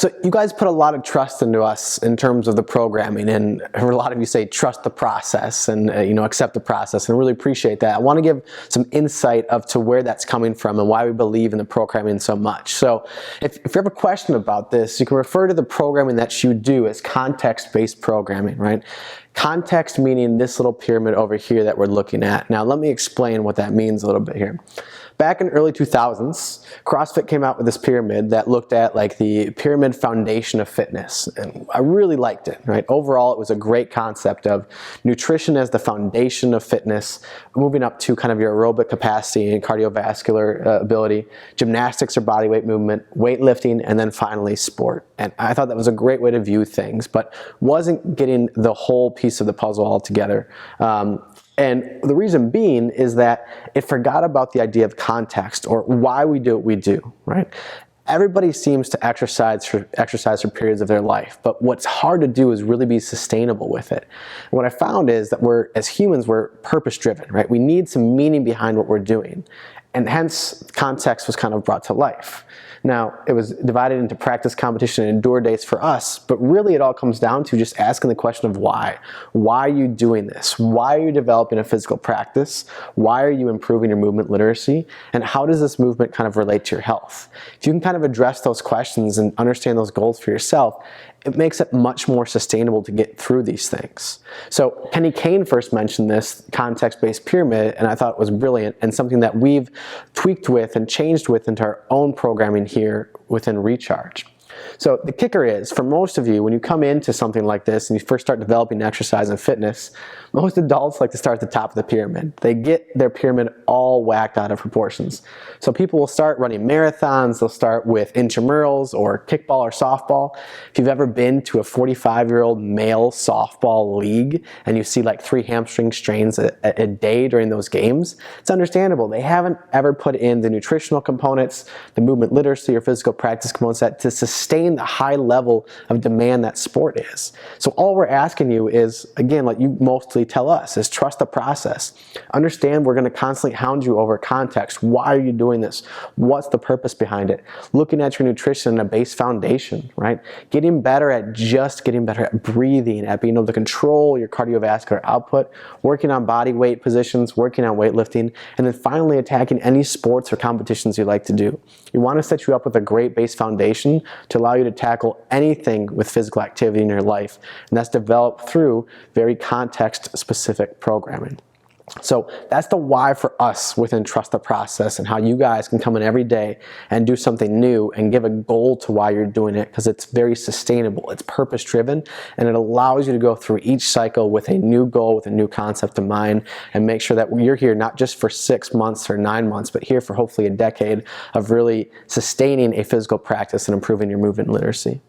So you guys put a lot of trust into us in terms of the programming, and a lot of you say trust the process and accept the process, and I really appreciate that. I want to give some insight to where that's coming from and why we believe in the programming so much. So if you have a question about this, you can refer to the programming that you do as context-based programming, right? Context meaning this little pyramid over here that we're looking at. Now let me explain what that means a little bit here. Back in early 2000s, CrossFit came out with this pyramid that looked at like the pyramid foundation of fitness, and I really liked it, right? Overall, it was a great concept of nutrition as the foundation of fitness, moving up to kind of your aerobic capacity and cardiovascular ability, gymnastics or body weight movement, weightlifting, and then finally sport. And I thought that was a great way to view things, but wasn't getting the whole piece of the puzzle altogether. And the reason being is that it forgot about the idea of context, or why we do what we do, right? Everybody seems to exercise for periods of their life, but what's hard to do is really be sustainable with it. And what I found is that as humans, we're purpose-driven, right? We need some meaning behind what we're doing, and hence context was kind of brought to life. Now, it was divided into practice, competition, and endure days for us, but really it all comes down to just asking the question of why. Why are you doing this? Why are you developing a physical practice? Why are you improving your movement literacy? And how does this movement kind of relate to your health? If you can kind of address those questions and understand those goals for yourself, it makes it much more sustainable to get through these things. So Kenny Kane first mentioned this context-based pyramid, and I thought it was brilliant and something that we've tweaked with and changed with into our own programming here within Recharge. So the kicker is, for most of you, when you come into something like this and you first start developing exercise and fitness, most adults like to start at the top of the pyramid. They get their pyramid all whacked out of proportions. So people will start running marathons, they'll start with intramurals or kickball or softball. If you've ever been to a 45-year-old male softball league and you see like 3 hamstring strains a day during those games, it's understandable. They haven't ever put in the nutritional components, the movement literacy or physical practice components to sustain the high level of demand that sport is. So all we're asking you is, again, like you mostly tell us, is trust the process. Understand we're going to constantly hound you over context. Why are you doing this? What's the purpose behind it? Looking at your nutrition, a base foundation, right? Getting better at breathing, at being able to control your cardiovascular output, working on body weight positions, working on weightlifting, and then finally attacking any sports or competitions you like to do. We want to set you up with a great base foundation to allow you to tackle anything with physical activity in your life, and that's developed through very context-specific programming. So that's the why for us within Trust the Process, and how you guys can come in every day and do something new and give a goal to why you're doing it, because it's very sustainable, it's purpose-driven, and it allows you to go through each cycle with a new goal, with a new concept in mind, and make sure that you're here not just for 6 months or 9 months, but here for hopefully a decade of really sustaining a physical practice and improving your movement literacy.